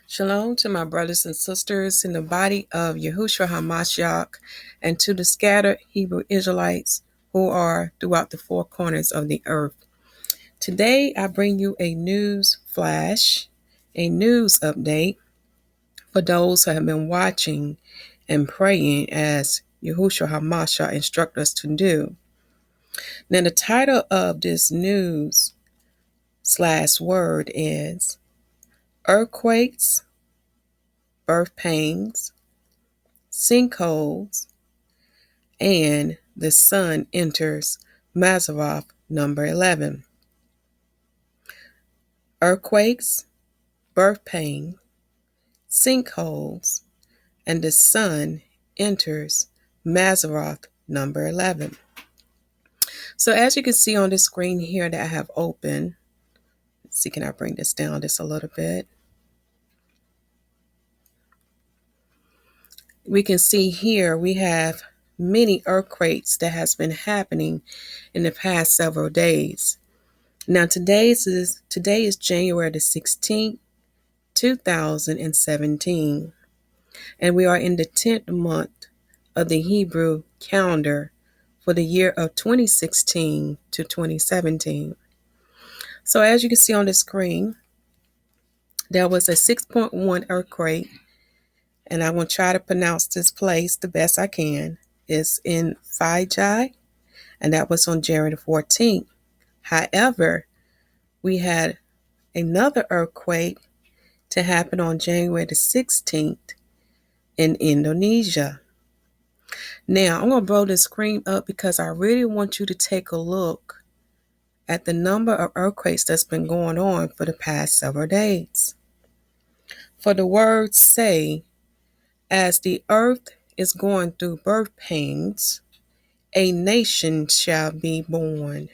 Shalom to my brothers and sisters in the body of Yahushua HaMashyah and to the scattered Hebrew Israelites who are throughout the four corners of the earth. Today I bring you a news flash, a news update for those who have been watching and praying as Yahushua HaMashyah instructs us to do. Now the title of this news / word is Earthquakes, Birth Pains, Sinkholes, and the sun enters Mazzaroth number 11. Earthquakes, birth pain, sinkholes, and the sun enters Mazzaroth number 11. So as you can see on the screen here that I have open, let's see, can I bring this down just a little bit? We can see here we have many earthquakes that has been happening in the past several days. Now today is January the 16th, 2017, and we are in the 10th month of the Hebrew calendar for the year of 2016 to 2017. So as you can see on the screen, there was a 6.1 earthquake, and I'm going to try to pronounce this place the best I can. It's in Fiji, and that was on January the 14th. However, we had another earthquake to happen on January the 16th in Indonesia. Now, I'm going to blow the screen up because I really want you to take a look at the number of earthquakes that's been going on for the past several days. For the words say, as the earth is going through birth pains, a nation shall be born.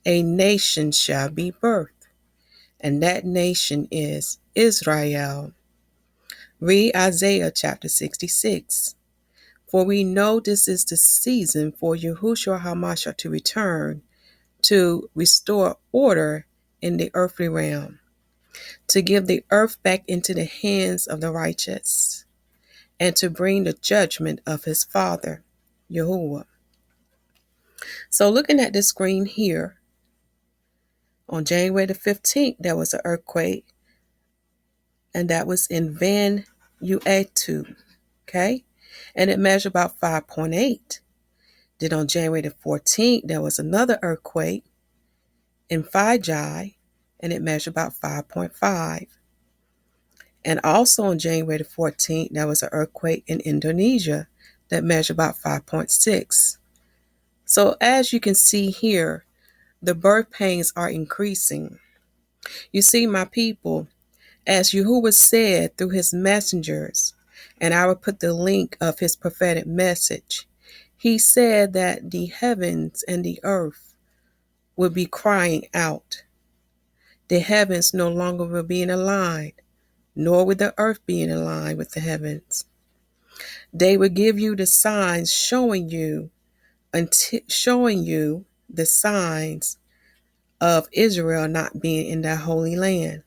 A nation shall be birthed. And that nation is Israel. Read Isaiah chapter 66. For we know this is the season for Yahushua HaMashyah to return, to restore order in the earthly realm, to give the earth back into the hands of the righteous, and to bring the judgment of his Father, Yahuwah. So looking at the screen here, on January the 15th, there was an earthquake, and that was in Vanuatu, okay? And it measured about 5.8. Then on January the 14th, there was another earthquake in Fiji, and it measured about 5.5. And also on January the 14th, there was an earthquake in Indonesia that measured about 5.6. So as you can see here, the birth pains are increasing. You see, my people, as Yahuwah said through his messengers, and I will put the link of his prophetic message, he said that the heavens and the earth will be crying out. The heavens no longer will be in a line, nor will the earth be in a line with the heavens. They will give you the signs showing you the signs of Israel not being in that holy land.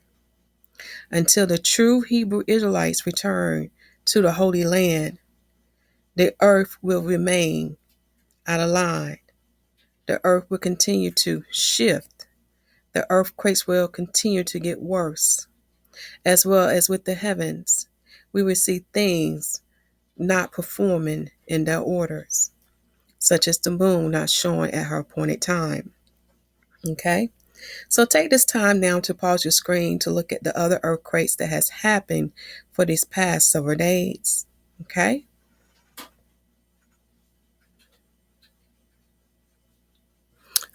Until the true Hebrew Israelites return to the holy land, the earth will remain out of line. The earth will continue to shift. The earthquakes will continue to get worse. As well as with the heavens, we will see things not performing in their orders, such as the moon not showing at her appointed time. Okay? So take this time now to pause your screen to look at the other earthquakes that has happened for these past several days. Okay?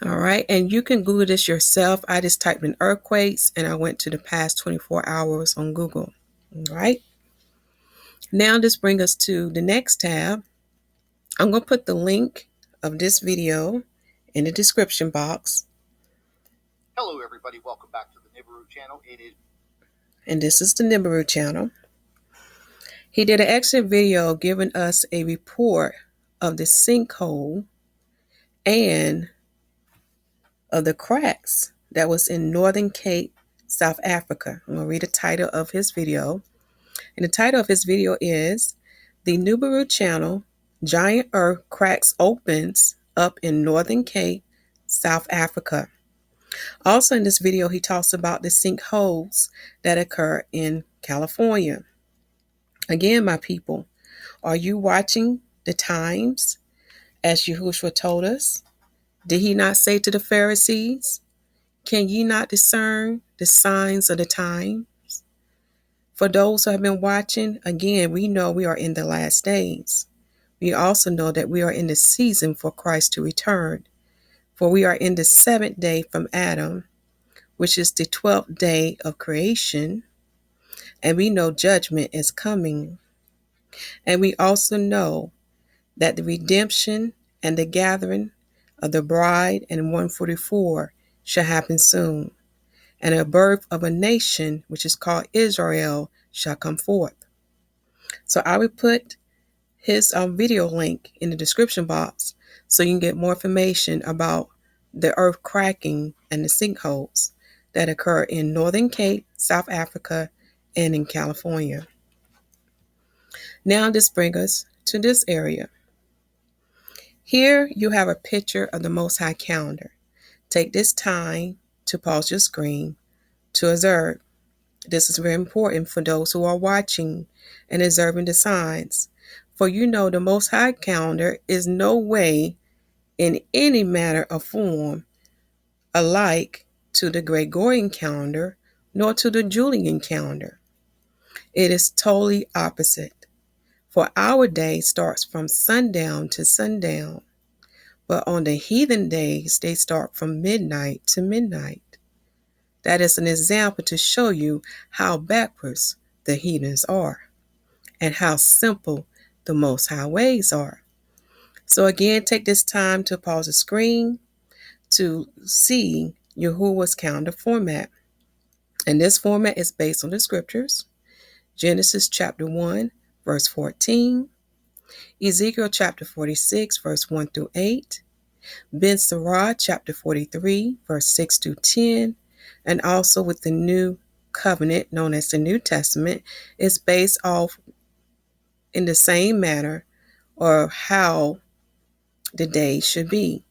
All right, and you can Google this yourself. I just typed in earthquakes and I went to the past 24 hours on Google. All right. Now this brings us to the next tab. I'm going to put the link of this video in the description box. Hello everybody, welcome back to the Negroes channel. And this is the Negroes channel. He did an excellent video giving us a report of the sinkhole and of the cracks that was in Northern Cape, South Africa. I'm going to read the title of his video. And the title of his video is The Nibiru Channel Giant Earth Cracks Opens Up in Northern Cape, South Africa. Also in this video, he talks about the sinkholes that occur in California. Again, my people, are you watching the times as Yahushua told us? Did he not say to the Pharisees, can ye not discern the signs of the time? For those who have been watching, again, we know we are in the last days. We also know that we are in the season for Christ to return. For we are in the 7th day from Adam, which is the 12th day of creation. And we know judgment is coming. And we also know that the redemption and the gathering of the bride and 144 shall happen soon. And a birth of a nation, which is called Israel, shall come forth. So I will put his video link in the description box so you can get more information about the earth cracking and the sinkholes that occur in Northern Cape, South Africa, and in California. Now this brings us to this area. Here you have a picture of the Most High calendar. Take this time to pause your screen to observe. This is very important for those who are watching and observing the signs. For you know the Most High calendar is no way in any manner or form alike to the Gregorian calendar nor to the Julian calendar. It is totally opposite. For our day starts from sundown to sundown, but on the heathen days they start from midnight to midnight. That is an example to show you how backwards the heathens are and how simple the Most High ways are. So again, take this time to pause the screen to see Yahuwah's calendar format. And this format is based on the scriptures. Genesis chapter 1, verse 14. Ezekiel chapter 46, verse 1 through 8. Mazzaroth chapter 43, verse 6 through 10. And also with the new covenant, known as the New Testament, is based off in the same manner or how the day should be.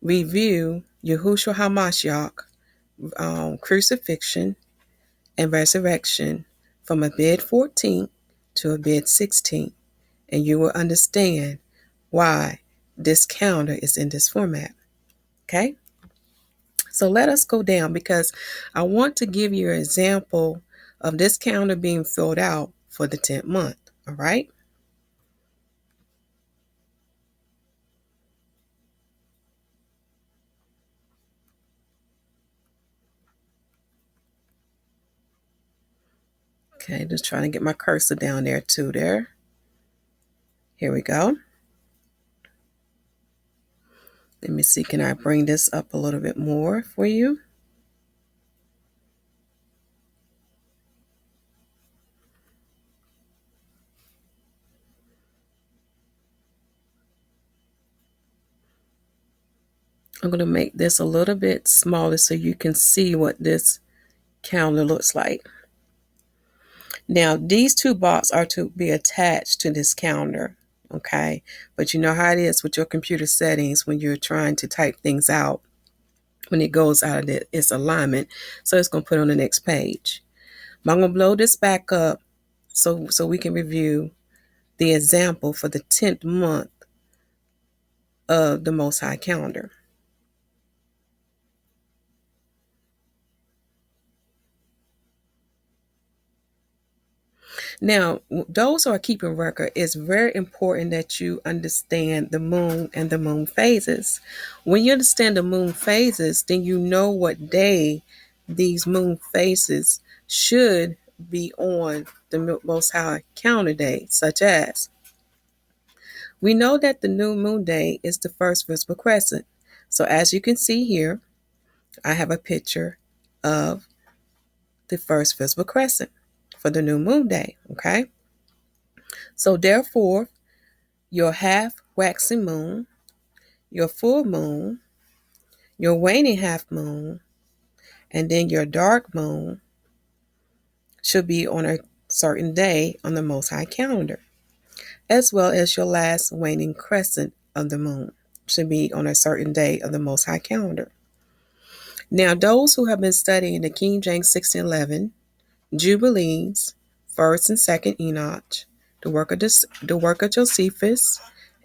Review Yahushua HaMashyah crucifixion and resurrection from Abib 14 to Abib 16, and you will understand why this calendar is in this format. Okay? So let us go down because I want to give you an example of this calendar being filled out for the 10th month. All right? Okay, just trying to get my cursor down there too there. Here we go. Let me see, can I bring this up a little bit more for you? I'm going to make this a little bit smaller so you can see what this calendar looks like. Now, these two boxes are to be attached to this calendar, okay? But you know how it is with your computer settings when you're trying to type things out, when it goes out of its alignment. So it's going to put on the next page. But I'm going to blow this back up so we can review the example for the 10th month of the Most High calendar. Now, those who are keeping record, it's very important that you understand the moon and the moon phases. When you understand the moon phases, then you know what day these moon phases should be on the Most High calendar day, such as we know that the new moon day is the first visible crescent. So as you can see here, I have a picture of the first visible crescent for the new moon day, okay? So therefore, your half waxing moon, your full moon, your waning half moon, And then your dark moon should be on a certain day on the Most High calendar, as well as your last waning crescent of the moon should be on a certain day of the Most High calendar. Now, those who have been studying the King James 1611, Jubilees, First and Second Enoch, the work of Josephus,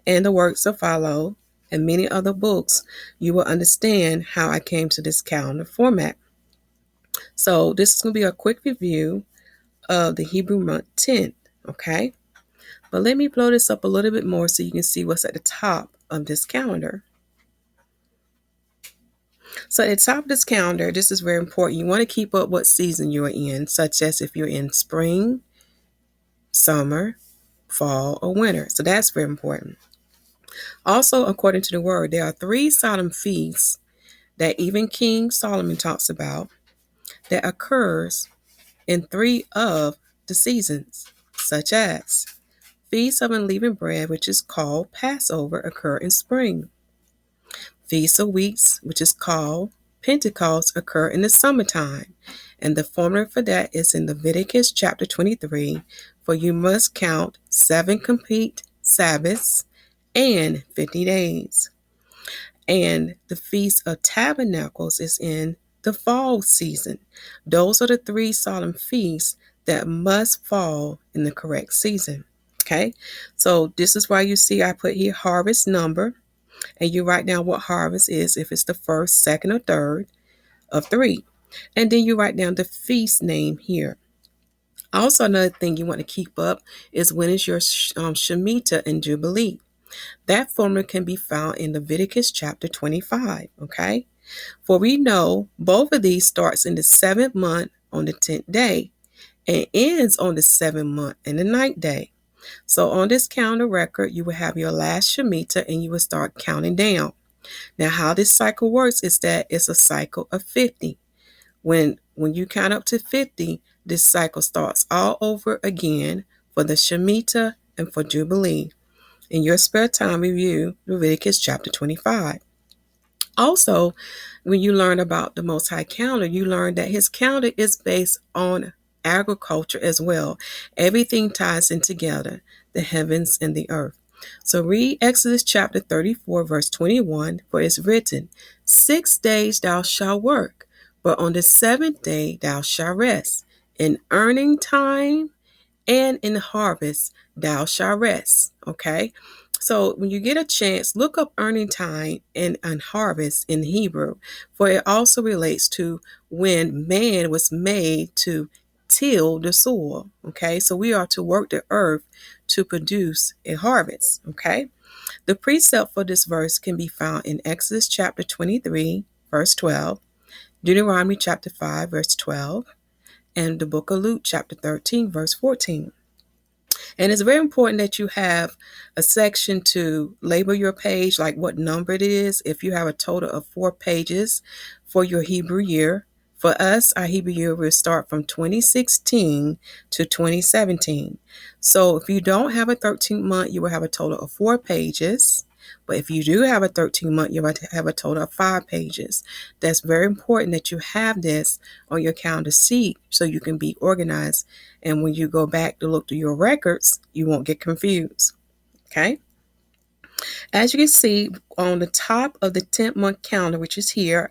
and the works of Philo, and many other books, you will understand how I came to this calendar format. So this is going to be a quick review of the Hebrew month 10, okay? But let me blow this up a little bit more so you can see what's at the top of this calendar. So at the top of this calendar, this is very important. You want to keep up what season you are in, such as if you're in spring, summer, fall, or winter. So that's very important. Also, according to the word, there are 3 solemn feasts that even King Solomon talks about that occurs in 3 of the seasons, such as Feast of Unleavened Bread, which is called Passover, occur in spring. Feast of Weeks, which is called Pentecost, occur in the summertime. And the formula for that is in Leviticus chapter 23, for you must count 7 complete Sabbaths and 50 days. And the Feast of Tabernacles is in the fall season. Those are the 3 solemn feasts that must fall in the correct season. Okay, so this is why you see I put here harvest number, and you write down what harvest is, if it's the first, second, or third of 3. And then you write down the feast name here. Also, another thing you want to keep up is when is your Shemitah and Jubilee. That formula can be found in Leviticus chapter 25, okay? For we know both of these starts in the 7th month on the 10th day and ends on the 7th month and the 9th day. So on this calendar record, you will have your last Shemitah and you will start counting down. Now, how this cycle works is that it's a cycle of 50. When you count up to 50, this cycle starts all over again for the Shemitah and for Jubilee. In your spare time, review Leviticus chapter 25. Also, when you learn about the Most High calendar, you learn that his calendar is based on agriculture as well. Everything ties in together, the heavens and the earth. So read Exodus chapter 34, verse 21, for it's written, 6 days thou shalt work, but on the 7th day thou shalt rest. In earning time and in harvest thou shalt rest. Okay, so when you get a chance, look up earning time and harvest in Hebrew, for it also relates to when man was made to till the soil. Okay, so we are to work the earth to produce a harvest. Okay, the precept for this verse can be found in Exodus chapter 23 verse 12, Deuteronomy chapter 5 verse 12, and the book of Luke chapter 13 verse 14. And it's very important that you have a section to label your page, like what number it is. If you have a total of 4 pages for your Hebrew year, for us, our Hebrew year will start from 2016 to 2017. So if you don't have a 13th month, you will have a total of 4 pages. But if you do have a 13th month, you will have a total of 5 pages. That's very important that you have this on your calendar sheet so you can be organized. And when you go back to look through your records, you won't get confused. Okay? As you can see on the top of the 10th month calendar, which is here,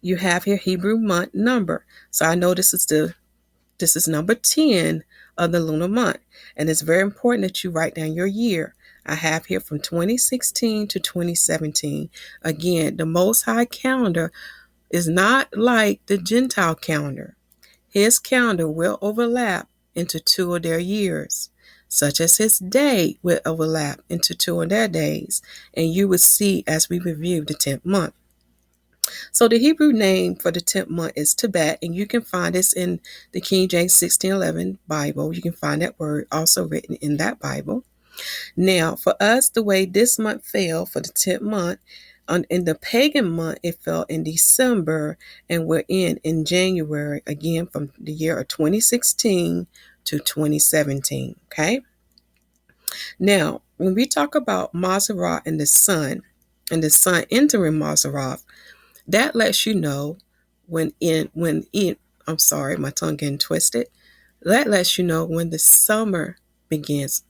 you have your Hebrew month number. So I know this is number 10 of the lunar month. And it's very important that you write down your year. I have here from 2016 to 2017. Again, the Most High calendar is not like the Gentile calendar. His calendar will overlap into 2 of their years, such as his day will overlap into 2 of their days. And you will see as we review the 10th month. So the Hebrew name for the 10th month is Tebet, and you can find this in the King James 1611 Bible. You can find that word also written in that Bible. Now, for us, the way this month fell for the 10th month, in the pagan month, it fell in December, and we're in January, again, from the year of 2016 to 2017, okay? Now, when we talk about Mazzaroth and the sun entering Mazzaroth, that lets you know I'm sorry, my tongue getting twisted. That lets you know when the summer begins.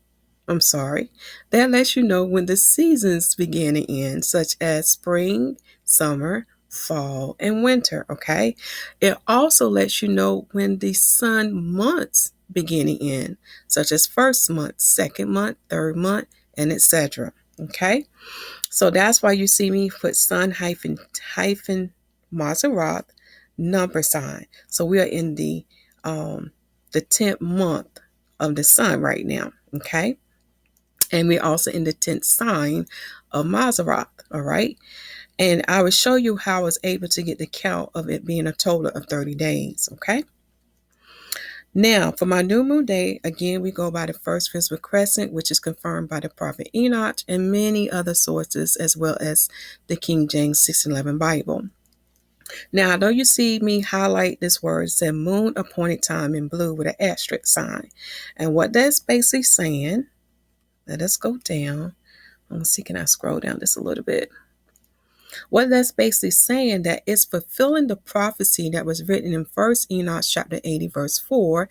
I'm sorry. That lets you know when the seasons begin and end, such as spring, summer, fall, and winter. Okay. It also lets you know when the sun months begin and end, such as first month, second month, third month, and etc. Okay. So that's why you see me put sun hyphen Mazzaroth number sign. So we are in the 10th month of the sun right now. Okay. And we're also in the 10th sign of Mazzaroth. All right. And I will show you how I was able to get the count of it being a total of 30 days. Okay. Now, for my new moon day, again, we go by the first physical crescent, which is confirmed by the prophet Enoch and many other sources, as well as the King James 611 Bible. Now, I know you see me highlight this word, said moon appointed time in blue with an asterisk sign. And what that's basically saying, let us go down. Let's see, can I scroll down just a little bit? What that's basically saying that it's fulfilling the prophecy that was written in 1 Enoch chapter 80, verse 4,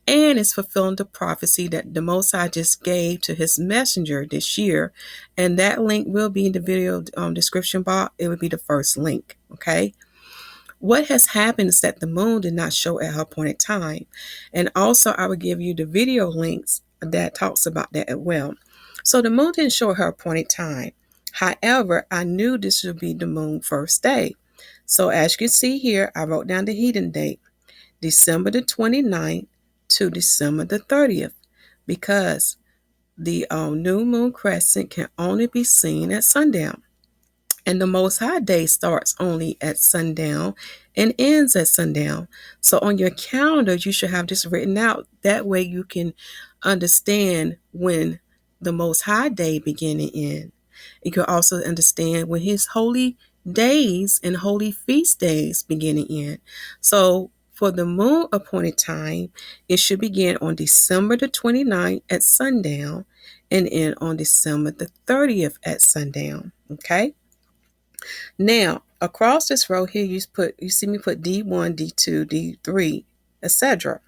and it's fulfilling the prophecy that the Most High just gave to his messenger this year. And that link will be in the video description box. It would be the first link, okay? What has happened is that the moon did not show at her appointed time. And also, I will give you the video links that talks about that as well. So the moon didn't show her appointed time. However, I knew this would be the moon first day. So as you can see here, I wrote down the heathen date, December the 29th to December the 30th, because the new moon crescent can only be seen at sundown. And the Most High day starts only at sundown and ends at sundown. So on your calendar, you should have this written out. That way you can understand when the Most High day begin and end. You can also understand when his holy days and holy feast days begin and end. So for the moon appointed time, it should begin on December the 29th at sundown and end on December the 30th at sundown. Okay? Now, across this row here, you see me put D1, D2, D3, etc.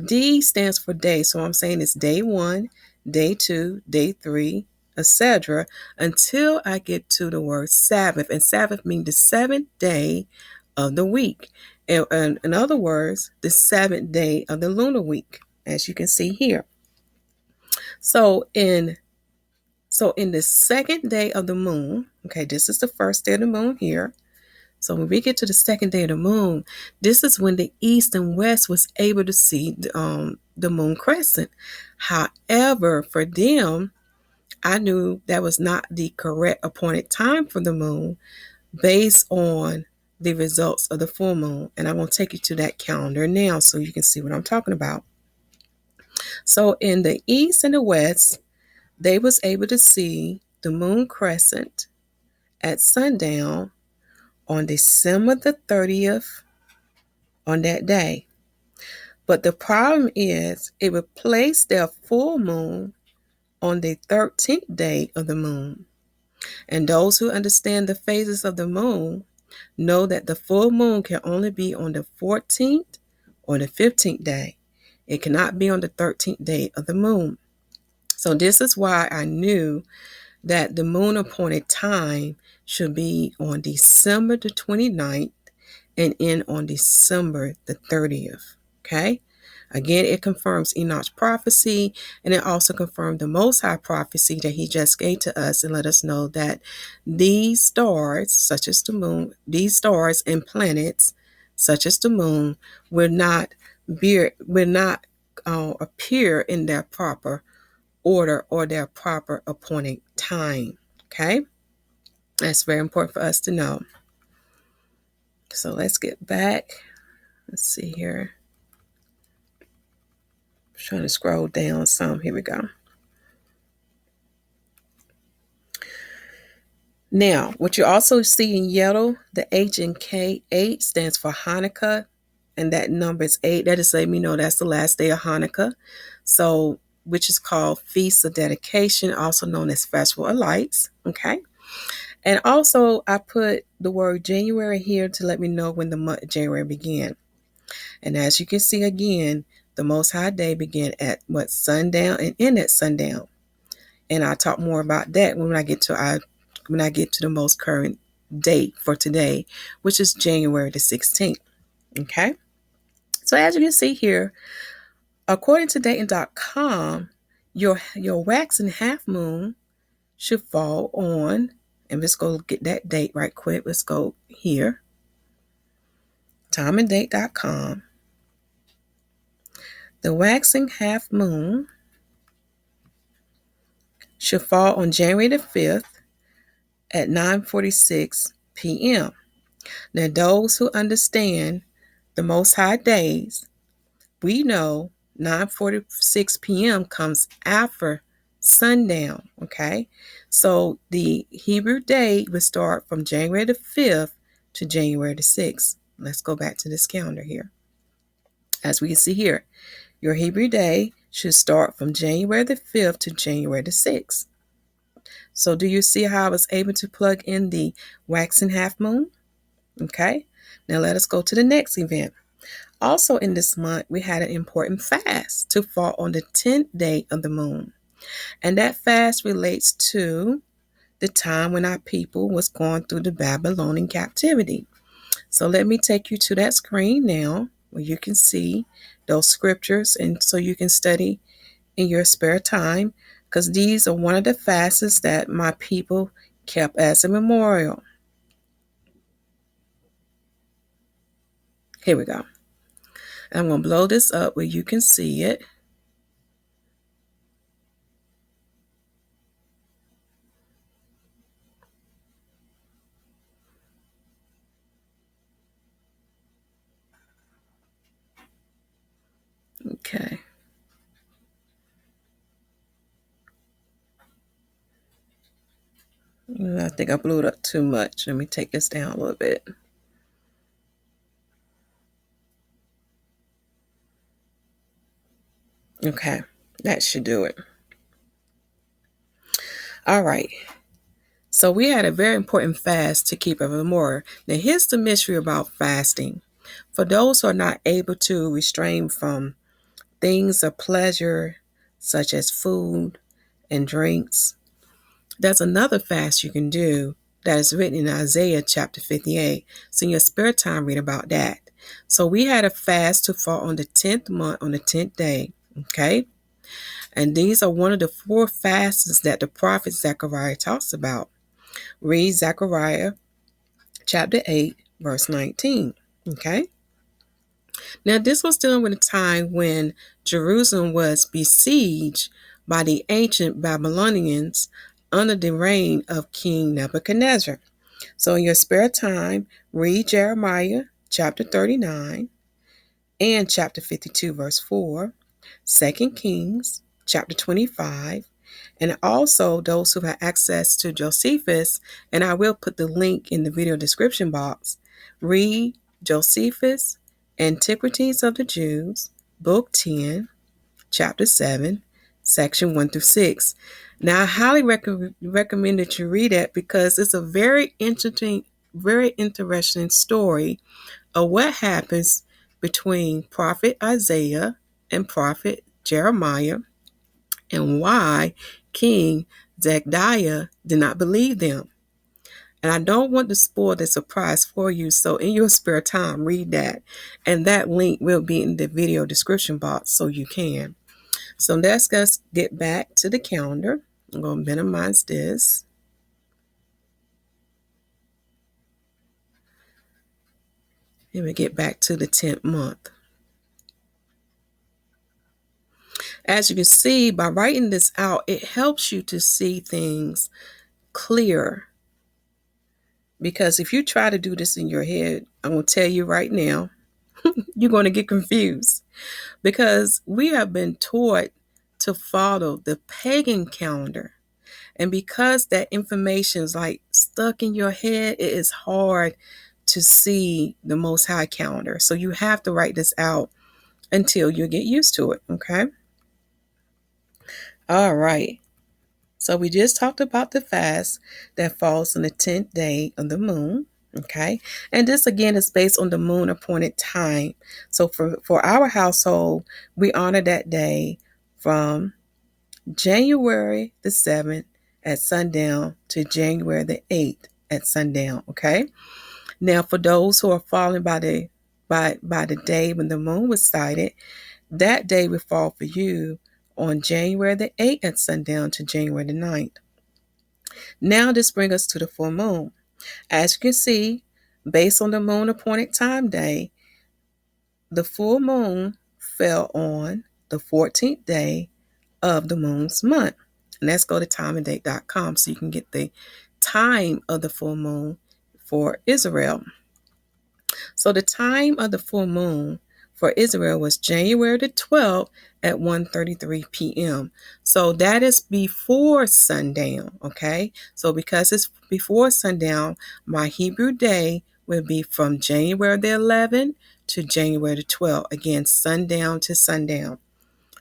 D stands for day, so I'm saying it's day 1, day 2, day 3, etc. until I get to the word Sabbath. And Sabbath means the seventh day of the week. And in other words, the seventh day of the lunar week, as you can see here. So in the second day of the moon, okay, this is the first day of the moon here. So when we get to the second day of the moon, this is when the east and west was able to see the moon crescent. However, for them, I knew that was not the correct appointed time for the moon based on the results of the full moon. And I'm going to take you to that calendar now so you can see what I'm talking about. So in the east and the west, they was able to see the moon crescent at sundown on December the 30th on that day. But the problem is it would place their full moon on the 13th day of the moon. And those who understand the phases of the moon know that the full moon can only be on the 14th or the 15th day. It cannot be on the 13th day of the moon. So this is why I knew that the moon appointed time should be on December the 29th and end on December the 30th. Okay? Again, it confirms Enoch's prophecy, and it also confirmed the Most High prophecy that he just gave to us and let us know that these stars, such as the moon, these stars and planets, such as the moon, will not appear in their proper order or their proper appointed time. Okay? That's very important for us to know. So let's get back. Let's see here. I'm trying to scroll down some. Here we go. Now, what you also see in yellow, the H and K, 8 stands for Hanukkah, and that number is 8. That is letting me know that's the last day of Hanukkah, so which is called Feast of Dedication, also known as Festival of Lights. Okay, And also, I put the word January here to let me know when the month of January began. And as you can see again, the Most High Day began at sundown and end at sundown. And I'll talk more about that when I get to the most current date for today, which is January the 16th. Okay. So as you can see here, according to Dayton.com, your waxing half moon should fall on, and let's go get that date right quick. Let's go here. Timeanddate.com. The waxing half moon should fall on January the 5th at 9:46 p.m. Now, those who understand the Most High days, we know 9:46 p.m. comes after sundown, okay? So the Hebrew day would start from January the 5th to January the 6th. Let's go back to this calendar here. As we can see here, your Hebrew day should start from January the 5th to January the 6th. So do you see how I was able to plug in the waxing half moon? Okay, now let us go to the next event. Also in this month, we had an important fast to fall on the 10th day of the moon. And that fast relates to the time when our people was going through the Babylonian captivity. So let me take you to that screen now where you can see those scriptures, and so you can study in your spare time, because these are one of the fasts that my people kept as a memorial. Here we go. I'm going to blow this up where you can see it. Okay. I think I blew it up too much. Let me take this down a little bit. Okay, that should do it. All right. So we had a very important fast to keep a memorial. Now here's the mystery about fasting. For those who are not able to restrain from things of pleasure, such as food and drinks, there's another fast you can do that is written in Isaiah chapter 58. So in your spare time, read about that. So we had a fast to fall on the 10th month, on the 10th day. Okay. And these are one of the 4 fasts that the prophet Zechariah talks about. Read Zechariah chapter 8, verse 19. Okay. Now, this was during a time when Jerusalem was besieged by the ancient Babylonians under the reign of King Nebuchadnezzar. So in your spare time, read Jeremiah chapter 39 and chapter 52, verse 4, 2 Kings chapter 25, and also those who have access to Josephus, and I will put the link in the video description box, read Josephus, Antiquities of the Jews, Book 10, Chapter 7, Section 1 through 6. Now, I highly recommend that you read it because it's a very interesting story of what happens between Prophet Isaiah and Prophet Jeremiah and why King Zechariah did not believe them. And I don't want to spoil the surprise for you, so in your spare time, read that. And that link will be in the video description box so you can. So let's just get back to the calendar. I'm going to minimize this. And we get back to the 10th month. As you can see, by writing this out, it helps you to see things clear. Because if you try to do this in your head, I'm going to tell you right now, you're going to get confused. Because we have been taught to follow the pagan calendar. And because that information is like stuck in your head, it is hard to see the Most High calendar. So you have to write this out until you get used to it. Okay. All right. So we just talked about the fast that falls on the 10th day of the moon. Okay. And this again is based on the moon appointed time. So for our household, we honor that day from January the 7th at sundown to January the 8th at sundown. Okay. Now for those who are falling by the day when the moon was sighted, that day will fall for you on January the 8th at sundown to January the 9th. Now this brings us to the full moon. As you can see, based on the moon appointed time day, the full moon fell on the 14th day of the moon's month. And let's go to timeanddate.com so you can get the time of the full moon for Israel. So the time of the full moon for Israel was January the 12th at 1:33 p.m. So that is before sundown, okay? So because it's before sundown, my Hebrew day will be from January the 11th to January the 12th. Again, sundown to sundown.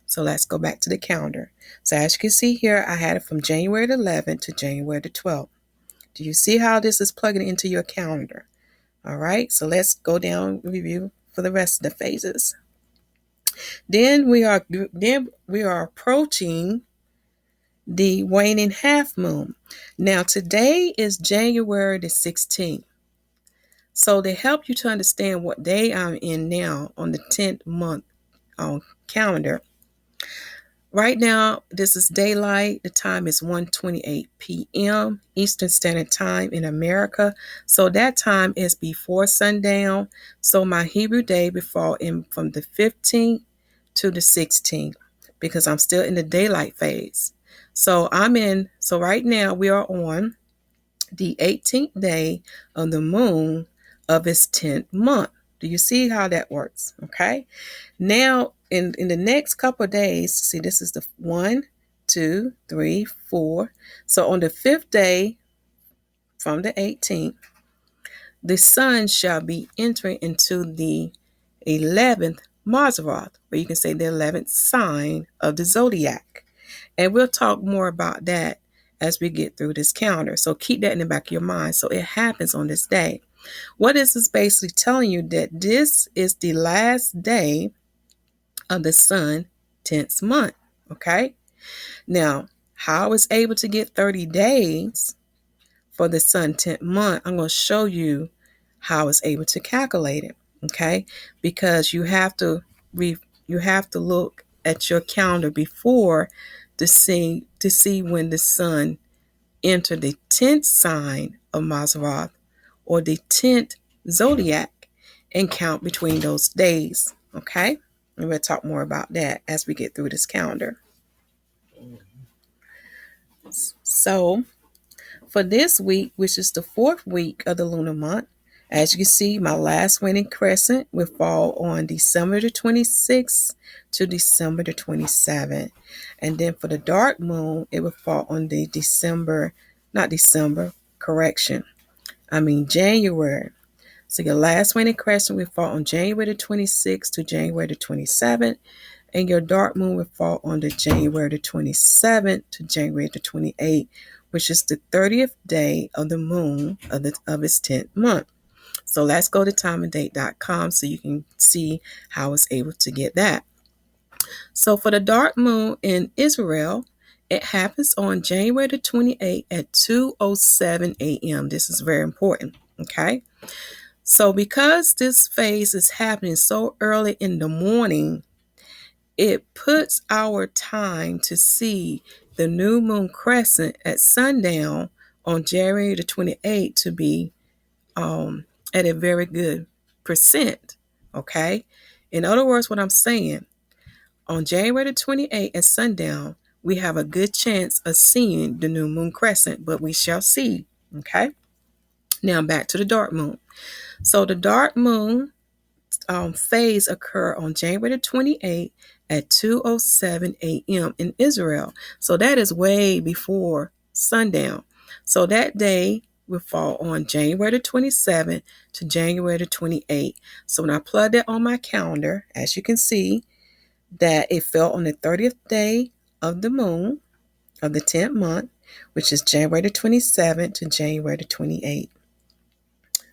So let's go back to the calendar. So as you can see here, I had it from January the 11th to January the 12th. Do you see how this is plugging into your calendar? All right, so let's go down and review for the rest of the phases. Then we are approaching the waning half moon. Now today is January the 16th. So to help you to understand what day I'm in now on the 10th month calendar, right now this is daylight. The time is 1:28 p.m. Eastern Standard Time in America. So that time is before sundown. So my Hebrew day will fall in from the 15th to the 16th because I'm still in the daylight phase. So right now we are on the 18th day of the moon of its 10th month. Do you see how that works? Okay. Now, in the next couple of days, see, this is the 1, 2, 3, 4. So on the 5th day from the 18th, the sun shall be entering into the 11th Mazzaroth, or you can say the 11th sign of the zodiac. And we'll talk more about that as we get through this calendar. So keep that in the back of your mind. So it happens on this day. What this is basically telling you that this is the last day of the sun 10th month. Okay. Now, how I was able to get 30 days for the sun 10th month, I'm going to show you how I was able to calculate it. Okay. Because you have to look at your calendar before to see when the sun entered the 10th sign of Mazzaroth or the 10th zodiac and count between those days. Okay. And we'll talk more about that as we get through this calendar. So for this week, which is the 4th week of the lunar month, as you can see, my last waning crescent will fall on December the 26th to December the 27th. And then for the dark moon, it will fall on the January. So your last waning crescent will fall on January the 26th to January the 27th. And your dark moon will fall on the January the 27th to January the 28th, which is the 30th day of the moon of its 10th month. So let's go to timeanddate.com so you can see how I was able to get that. So for the dark moon in Israel, it happens on January the 28th at 2:07 a.m. This is very important, okay? So because this phase is happening so early in the morning, it puts our time to see the new moon crescent at sundown on January the 28th to be at a very good percent, okay? In other words, what I'm saying, on January the 28th at sundown, we have a good chance of seeing the new moon crescent, but we shall see, okay? Now back to the dark moon. So the dark moon phase occur on January the 28th at 2:07 a.m. in Israel. So that is way before sundown. So that day will fall on January the 27th to January the 28th. So when I plug that on my calendar, as you can see, that it fell on the 30th day of the moon of the 10th month. which is January the 27th to January the 28th.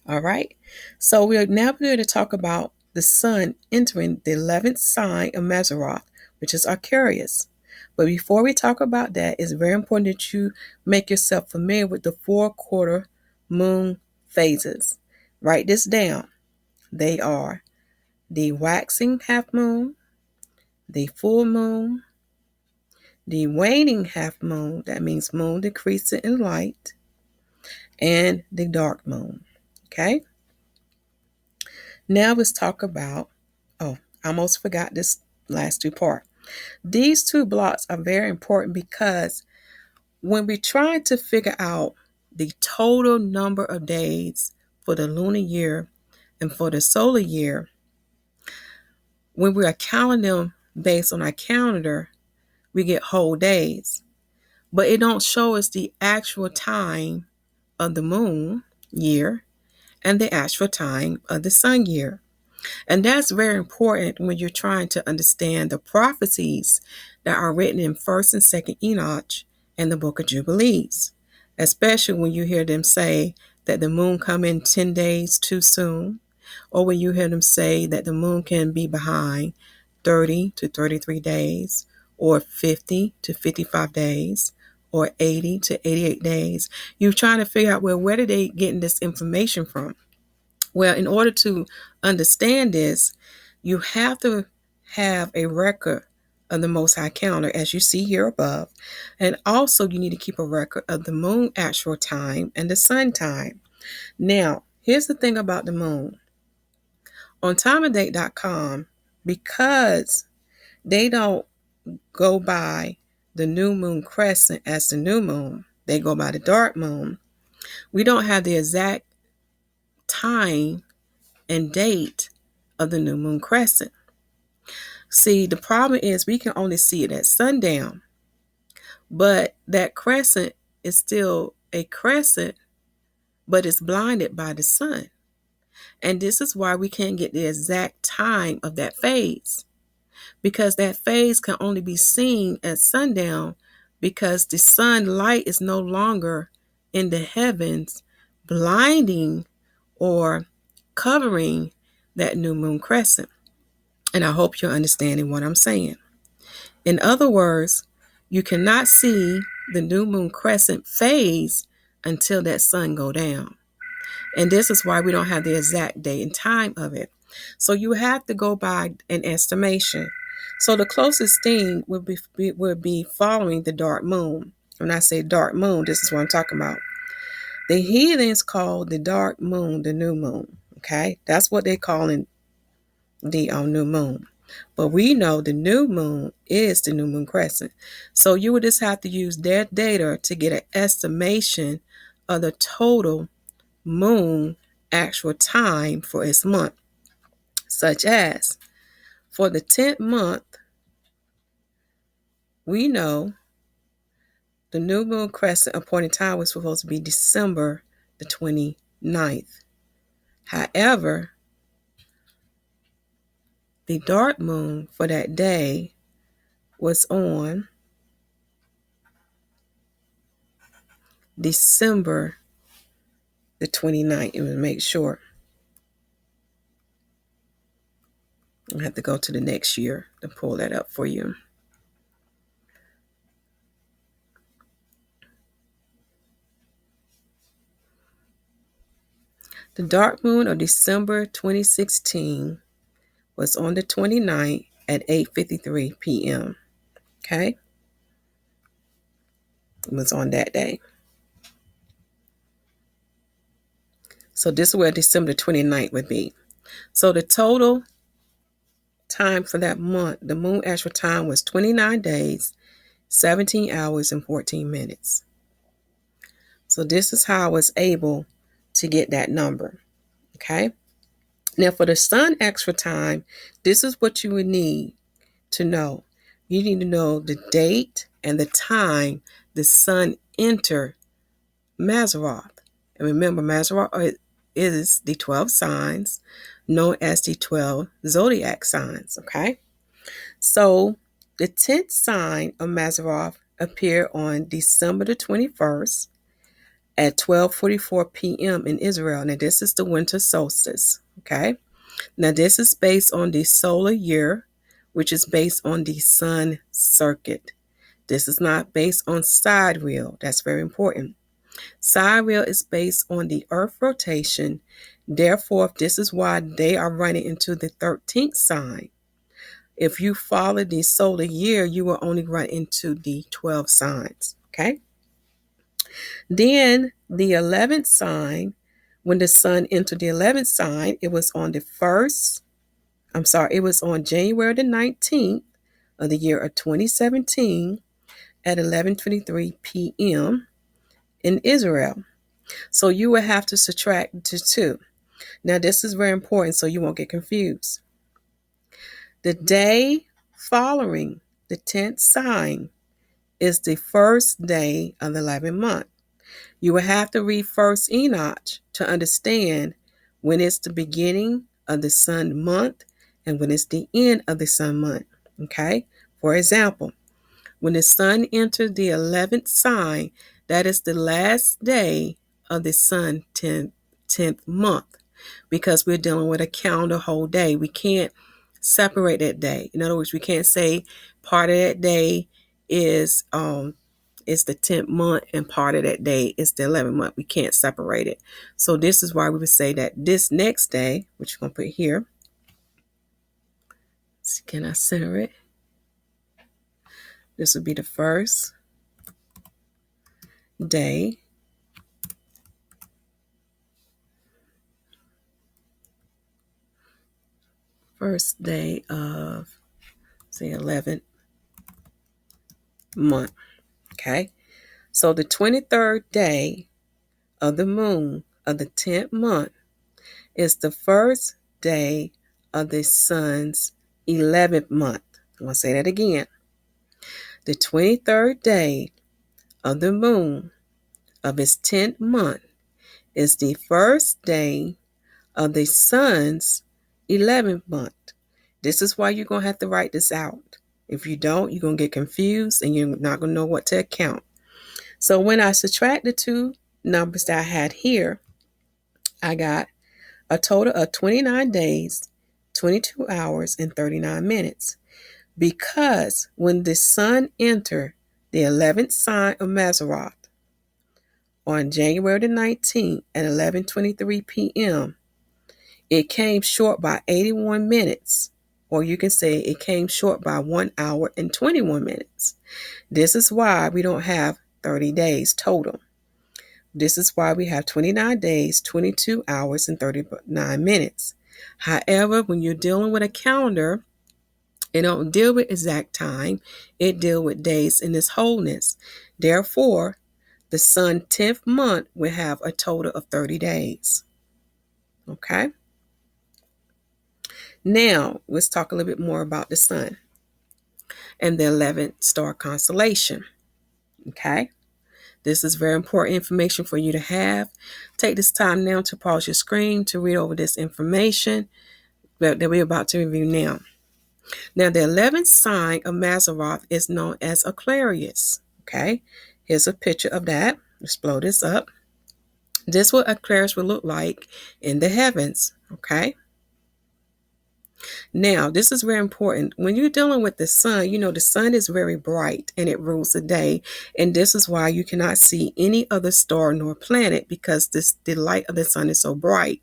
All right. So we're now going to talk about the sun entering the 11th sign of Mazzaroth, which is Aquarius. But before we talk about that, it's very important that you make yourself familiar with the 4-quarter moon phases. Write this down. They are the waxing half moon, the full moon, the waning half moon, that means moon decreasing in light, and the dark moon. Okay? Now let's talk about, I almost forgot this last two parts. These two blocks are very important because when we try to figure out the total number of days for the lunar year and for the solar year, when we are counting them based on our calendar, we get whole days. But it don't show us the actual time of the moon year and the actual time of the sun year. And that's very important when you're trying to understand the prophecies that are written in 1st and 2nd Enoch and the book of Jubilees, especially when you hear them say that the moon come in 10 days too soon, or when you hear them say that the moon can be behind 30 to 33 days, or 50 to 55 days, or 80 to 88 days. You're trying to figure out, well, where are they getting this information from? Well, in order to understand this, you have to have a record of the Most High calendar, as you see here above. And also, you need to keep a record of the moon actual time and the sun time. Now, here's the thing about the moon. On timeanddate.com, because they don't go by the new moon crescent as the new moon, they go by the dark moon. We don't have the exact time and date of the new moon crescent. See, the problem is we can only see it at sundown, but that crescent is still a crescent, but it's blinded by the sun. And this is why we can't get the exact time of that phase, because that phase can only be seen at sundown because the sunlight is no longer in the heavens blinding or covering that new moon crescent. And I hope you're understanding what I'm saying. In other words, you cannot see the new moon crescent phase until that sun go down. And this is why we don't have the exact date and time of it. So you have to go by an estimation. So the closest thing would be following the dark moon. When I say dark moon, this is what I'm talking about. The heathens call the dark moon the new moon. Okay, that's what they call in the new moon. But we know the new moon is the new moon crescent. So you would just have to use their data to get an estimation of the total moon actual time for its month. Such as for the 10th month, we know the new moon crescent appointed time was supposed to be December the 29th. However, the dark moon for that day was on December the 29th. It would make sure. I have to go to the next year to pull that up for you. The dark moon of December 2016 was on the 29th at 8:53 p.m. Okay? It was on that day. So this is where December 29th would be. So the total time for that month, the moon actual time was 29 days, 17 hours, and 14 minutes. So this is how I was able to get that number. Okay? Now for the sun extra time, this is what you would need to know. You need to know the date and the time the sun entered Mazzaroth. And remember, Mazzaroth is the 12 signs known as the 12 zodiac signs. Okay? So the 10th sign of Mazzaroth appear on December the 21st at 12:44 p.m. in Israel. Now, this is the winter solstice, okay? Now, this is based on the solar year, which is based on the sun circuit. This is not based on sidereal. That's very important. Sidereal is based on the earth rotation. Therefore, this is why they are running into the 13th sign. If you follow the solar year, you will only run into the 12 signs, okay? Then the 11th sign, when the sun entered the 11th sign, it was on it was on January the 19th of the year of 2017 at 11:23 p.m. in Israel. So you will have to subtract the two. Now, this is very important so you won't get confused. The day following the 10th sign is the first day of the 11th month. You will have to read First Enoch to understand when it's the beginning of the sun month and when it's the end of the sun month. Okay? For example, when the sun enters the 11th sign, that is the last day of the sun 10th month, because we're dealing with a calendar whole day. We can't separate that day. In other words, we can't say part of that day is the 10th month and part of that day is the 11th month. We can't separate it. So this is why we would say that this next day, which we're going to put here, can I center it? This would be the first day of, say, 11th month. Okay. So the 23rd day of the moon of the 10th month is the first day of the sun's 11th month. I'm going to say that again. The 23rd day of the moon of its 10th month is the first day of the sun's 11th month. This is why you're going to have to write this out. If you don't, you're going to get confused and you're not going to know what to account. So when I subtract the two numbers that I had here, I got a total of 29 days, 22 hours, and 39 minutes. Because when the sun entered the 11th sign of Mazzaroth on January the 19th at 11:23 p.m., it came short by 81 minutes, or you can say it came short by 1 hour and 21 minutes. This is why we don't have 30 days total. This is why we have 29 days, 22 hours, and 39 minutes. However, when you're dealing with a calendar, it don't deal with exact time. It deals with days in its wholeness. Therefore, the sun 10th month will have a total of 30 days. Okay? Now, let's talk a little bit more about the sun and the 11th star constellation. Okay? This is very important information for you to have. Take this time now to pause your screen to read over this information that we're about to review now. Now, the 11th sign of Mazzaroth is known as Aquarius. Okay, here's a picture of that. Let's blow this up. This is what Aquarius will look like in the heavens. Okay. Now, this is very important. When you're dealing with the sun, you know the sun is very bright and it rules the day. And this is why you cannot see any other star nor planet, because the light of the sun is so bright.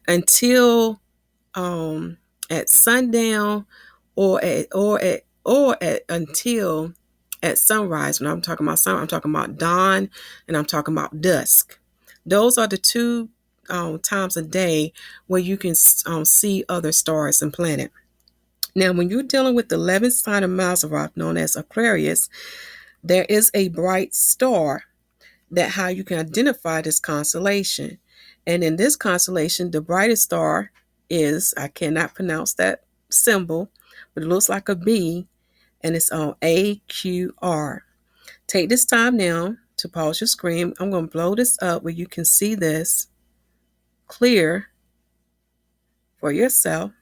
Until at sundown until at sunrise. When I'm talking about sun, I'm talking about dawn and I'm talking about dusk. Those are the two times a day where you can see other stars and planets. Now, when you're dealing with the 11th sign of Mazzaroth, known as Aquarius, there is a bright star that how you can identify this constellation. And in this constellation, the brightest star is, I cannot pronounce that symbol, but it looks like a B, and it's on AQR. Take this time now to pause your screen. I'm going to blow this up where you can see this clear for yourself.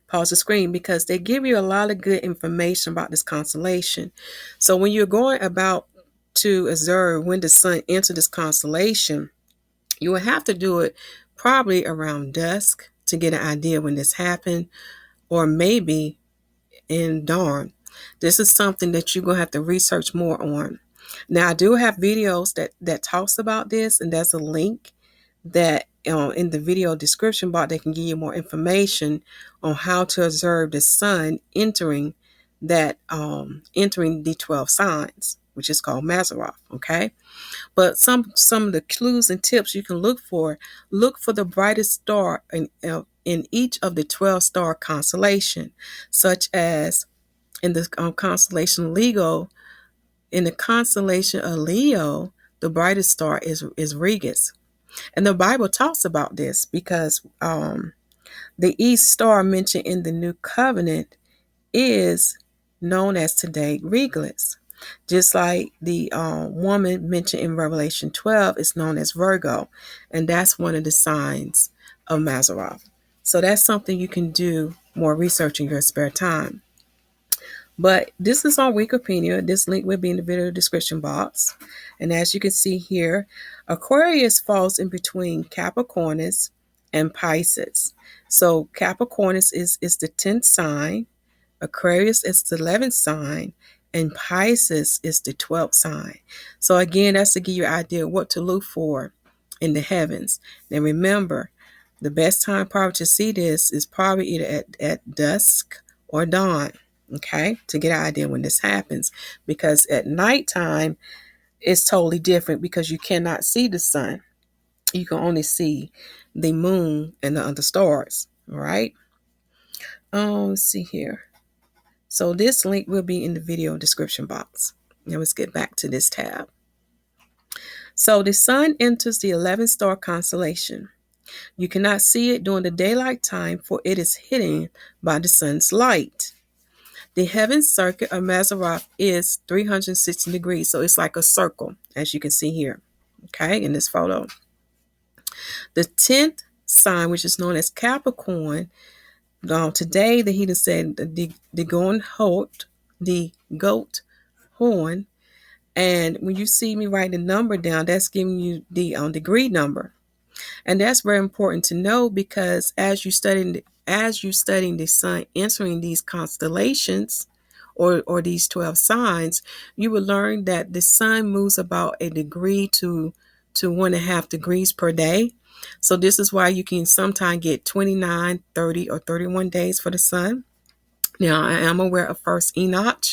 pause the screen, because they give you a lot of good information about this constellation. So when you're going about to observe when the sun enters this constellation, you will have to do it probably around dusk to get an idea when this happened, or maybe in dawn. This is something that you're going to have to research more on. Now, I do have videos that talks about this, and there's a link that in the video description box that can give you more information on how to observe the sun entering entering the 12 signs, which is called Mazzaroth. Okay, but some of the clues and tips you can look for the brightest star in each of the 12 star constellation, such as in the constellation Leo. In the constellation of Leo, the brightest star is Regis. And the Bible talks about this because the East Star mentioned in the New Covenant is known as today Regulus. Just like the woman mentioned in Revelation 12 is known as Virgo. And that's one of the signs of Mazzaroth. So that's something you can do more research in your spare time. But this is on Wikipedia. This link will be in the video description box. And as you can see here, Aquarius falls in between Capricornus and Pisces. So Capricornus is the 10th sign, Aquarius is the 11th sign, and Pisces is the 12th sign. So again, that's to give you an idea of what to look for in the heavens. Now remember, the best time probably to see this is probably either at dusk or dawn. Okay, to get an idea when this happens, because at nighttime it's totally different because you cannot see the sun. You can only see the moon and the other stars. All right. Let's see here. So this link will be in the video description box. Now let's get back to this tab. So the sun enters the 11th star constellation. You cannot see it during the daylight time, for it is hidden by the sun's light. The heaven circuit of Mazzaroth is 360 degrees. So it's like a circle, as you can see here, okay, in this photo. The 10th sign, which is known as Capricorn, today the heathen said the goat horn. And when you see me write the number down, that's giving you the degree number. And that's very important to know, because as you studying the sun entering these constellations, or these 12 signs, you will learn that the sun moves about a degree to 1.5 degrees per day. So this is why you can sometimes get 29, 30, or 31 days for the sun. Now, I am aware of First Enoch,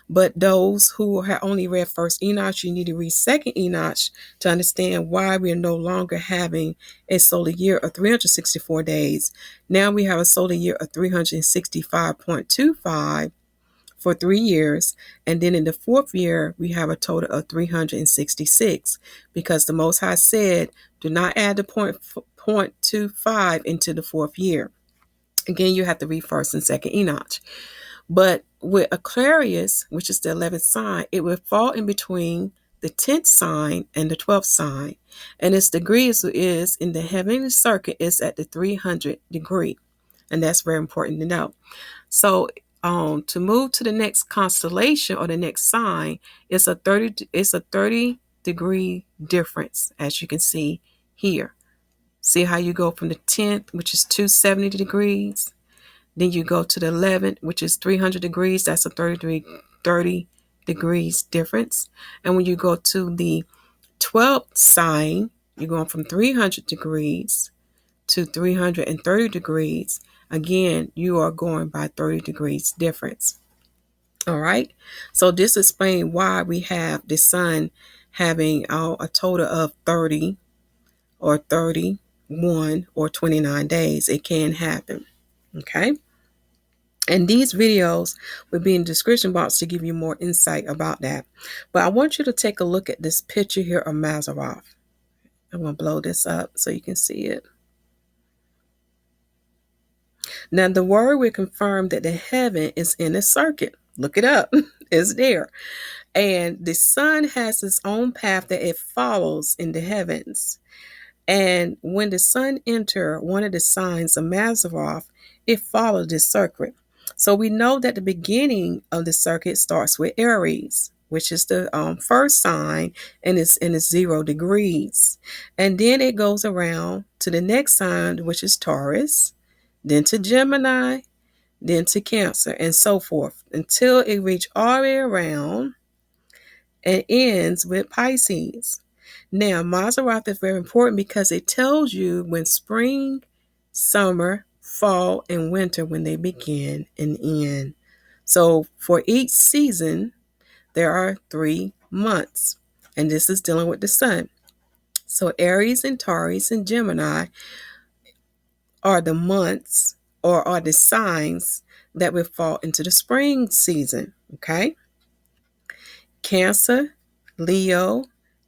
but those who have only read First Enoch, you need to read Second Enoch to understand why we are no longer having a solar year of 364 days. Now we have a solar year of 365.25 for 3 years, and then in the 4th year we have a total of 366, because the Most High said, do not add the 0.25 into the 4th year. Again, you have to read First and Second Enoch. But with Aquarius, which is the 11th sign, it will fall in between the 10th sign and the 12th sign, and its degree is in the heavenly circuit is at the 300 degree, and that's very important to know. So to move to the next constellation or the next sign, it's a 30 degree difference, as you can see here. See how you go from the 10th, which is 270 degrees, then you go to the 11th, which is 300 degrees. That's a 30 degrees difference. And when you go to the 12th sign, you're going from 300 degrees to 330 degrees. Again, you are going by 30 degrees difference. All right. So this explains why we have the sun having a total of 30 or 31 or 29 days. It can happen. Okay. And these videos will be in the description box to give you more insight about that. But I want you to take a look at this picture here of Mazzaroth. I'm going to blow this up so you can see it. Now, the word will confirm that the heaven is in a circuit. Look it up. It's there. And the sun has its own path that it follows in the heavens. And when the sun enters one of the signs of Mazzaroth, it follows this circuit. So we know that the beginning of the circuit starts with Aries, which is the first sign, and it's 0 degrees. And then it goes around to the next sign, which is Taurus, then to Gemini, then to Cancer, and so forth, until it reaches all the way around and ends with Pisces. Now, Mazzaroth is very important because it tells you when spring, summer, fall, and winter, when they begin and end. So for each season, there are 3 months, and this is dealing with the sun. So Aries and Taurus and Gemini are the months, or are the signs that will fall into the spring season, okay? Cancer, Leo,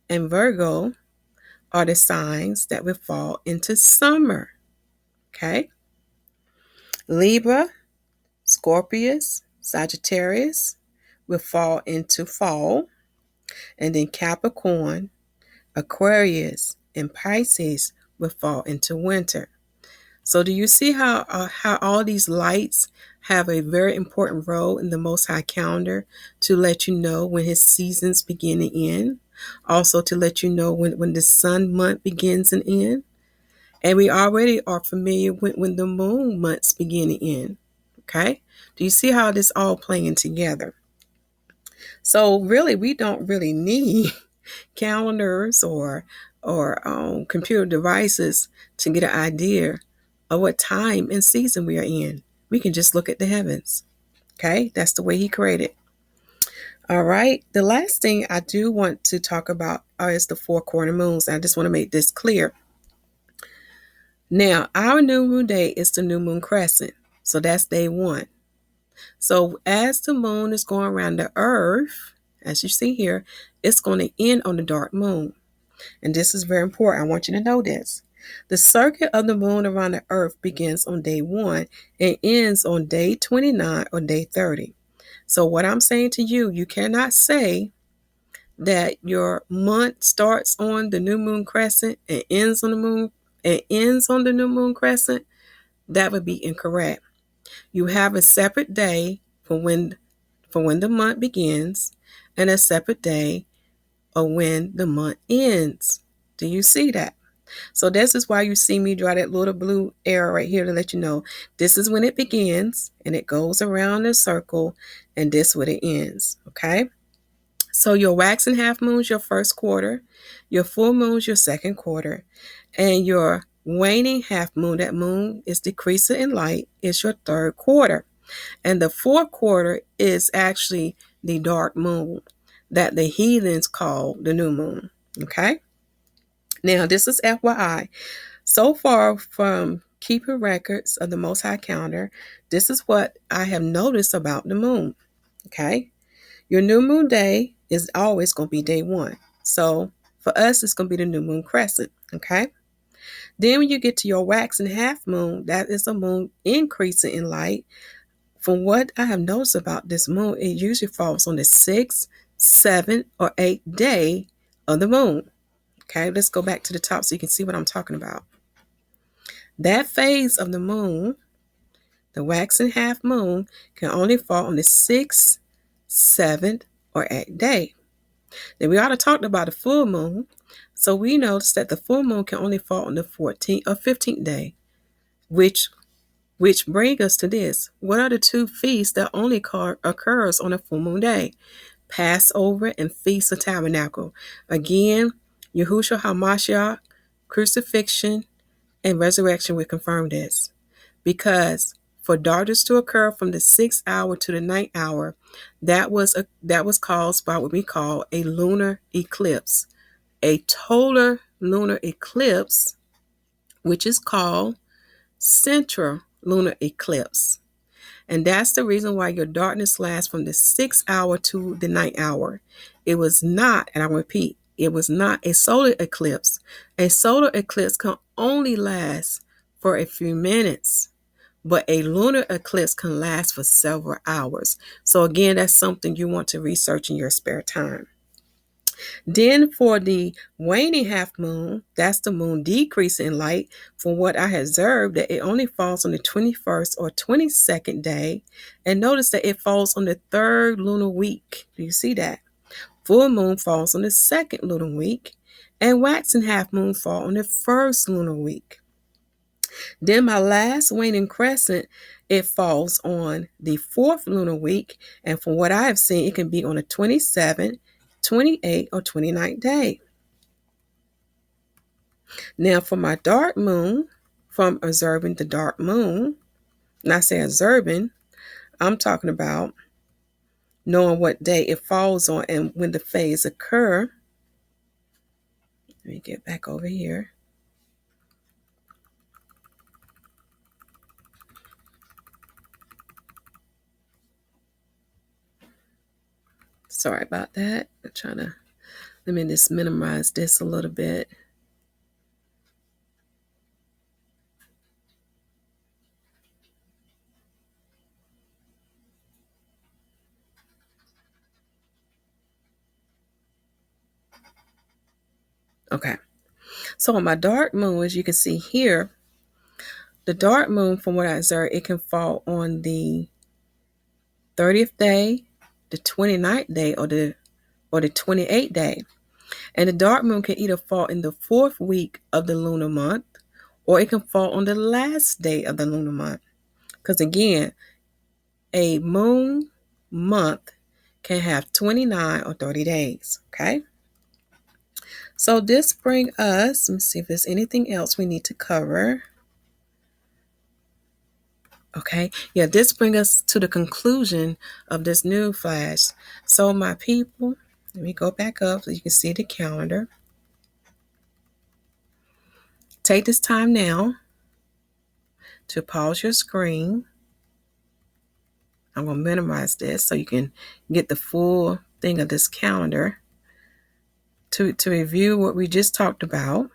and Virgo are the signs that will fall into summer, okay? Libra, Scorpius, Sagittarius will fall into fall, and then Capricorn, Aquarius, and Pisces will fall into winter. So do you see how all these lights have a very important role in the Most High calendar to let you know when his seasons begin and end? Also to let you know when the sun month begins and end. And we already are familiar with when the moon months begin and end. Okay? Do you see how this all playing together? So really, we don't really need calendars or computer devices to get an idea of what time and season we are in. We can just look at the heavens. Okay, that's the way he created. All right, the last thing I do want to talk about is the 4 quarter moons. I just want to make this clear. Now, our new moon day is the new moon crescent, so that's day 1. So as the moon is going around the earth, as you see here, it's going to end on the dark moon. And this is very important. I want you to know this. The circuit of the moon around the earth begins on day 1 and ends on day 29 or day 30. So what I'm saying to you, you cannot say that your month starts on the new moon crescent and ends on the new moon crescent. That would be incorrect. You have a separate day for when the month begins and a separate day of when the month ends. Do you see that? So this is why you see me draw that little blue arrow right here to let you know this is when it begins and it goes around the circle, and this is when it ends. Okay? So your waxing half moon's your first quarter, your full moon's your second quarter, and your waning half moon, that moon is decreasing in light, is your third quarter. And the fourth quarter is actually the dark moon that the heathens call the new moon. Okay? Now, this is FYI. So far from keeping records of the Most High calendar, this is what I have noticed about the moon. Okay? Your new moon day is always going to be day 1. So for us, it's going to be the new moon crescent. Okay? Then when you get to your waxing half moon, that is a moon increasing in light. From what I have noticed about this moon, it usually falls on the 6th, 7th, or 8th day of the moon. Okay, let's go back to the top so you can see what I'm talking about. That phase of the moon, the waxing half moon, can only fall on the 6th, 7th, or 8th day. Then we already talked about the full moon, so we noticed that the full moon can only fall on the 14th or 15th day, which brings us to this. What are the 2 feasts that only occurs on a full moon day? Passover and Feast of Tabernacle. Again, Yahushua HaMashyah, crucifixion, and resurrection will confirm this. Because for darkness to occur from the 6th hour to the 9th hour, that was caused by what we call a lunar eclipse. A total lunar eclipse, which is called central lunar eclipse. And that's the reason why your darkness lasts from the 6th hour to the 9th hour. It was not, and I repeat, it was not a solar eclipse. A solar eclipse can only last for a few minutes, but a lunar eclipse can last for several hours. So again, that's something you want to research in your spare time. Then for the waning half moon, that's the moon decreasing in light. From what I have observed, that it only falls on the 21st or 22nd day. And notice that it falls on the third lunar week. Do you see that? Full moon falls on the second lunar week. And waxing half moon fall on the first lunar week. Then my last waning crescent, it falls on the fourth lunar week. And from what I have seen, it can be on the 27th, 28th, or 29th day. Now for my dark moon, from observing the dark moon, and I say observing, I'm talking about knowing what day it falls on and when the phase occur. Let me get back over here. Sorry about that. Let me just minimize this a little bit. Okay. So on my dark moon, as you can see here, the dark moon, from what I observed, it can fall on the 30th day, the 29th day, or the 28th day. And the dark moon can either fall in the fourth week of the lunar month, or it can fall on the last day of the lunar month. Because again, a moon month can have 29 or 30 days. Okay. So this brings us, let me see if there's anything else we need to cover. Okay. Yeah, this brings us to the conclusion of this new flash. So my people, let me go back up so you can see the calendar. Take this time now to pause your screen. I'm going to minimize this so you can get the full thing of this calendar to review what we just talked about.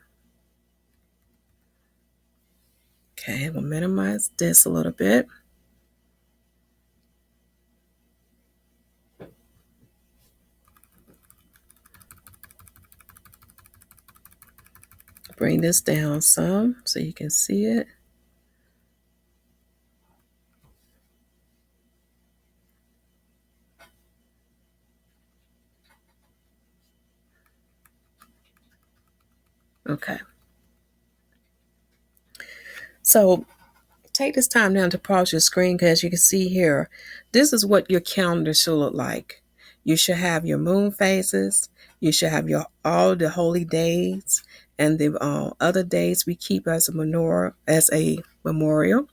Okay, we'll minimize this a little bit. Bring this down some so you can see it. Okay. So take this time now to pause your screen, because you can see here, this is what your calendar should look like. You should have your moon phases. You should have all the holy days and the other days we keep as a memorial.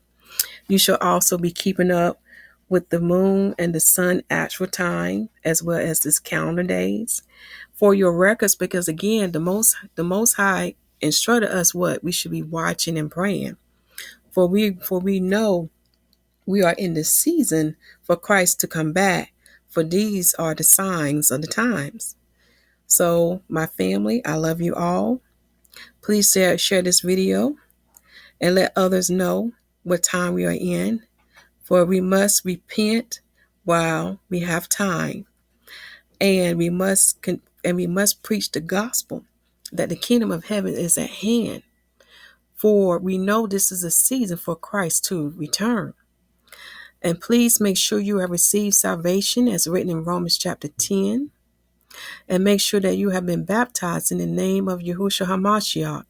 You should also be keeping up with the moon and the sun actual time, as well as this calendar days for your records, because again, the most high instructed us what we should be watching and praying. For we know we are in the season for Christ to come back, for these are the signs of the times. So my family, I love you all. Please share this video and let others know what time we are in, for we must repent while we have time, and we must preach the gospel that the kingdom of heaven is at hand. For we know this is a season for Christ to return. And please make sure you have received salvation as written in Romans chapter 10. And make sure that you have been baptized in the name of Yahushua HaMashyah.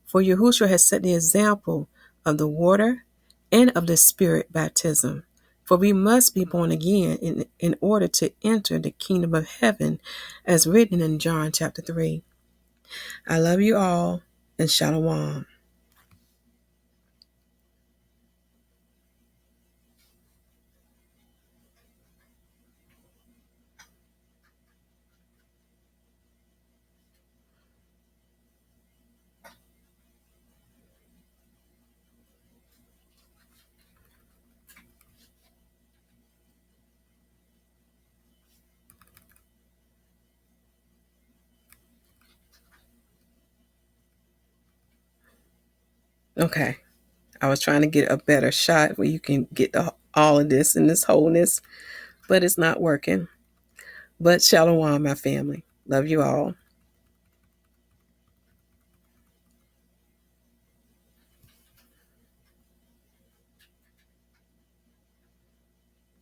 For Yahushua has set the example of the water and of the spirit baptism. For we must be born again in order to enter the kingdom of heaven, as written in John chapter 3. I love you all, and Shalom. Okay. I was trying to get a better shot where you can get all of this in this wholeness, but it's not working. But Shalom, my family. Love you all.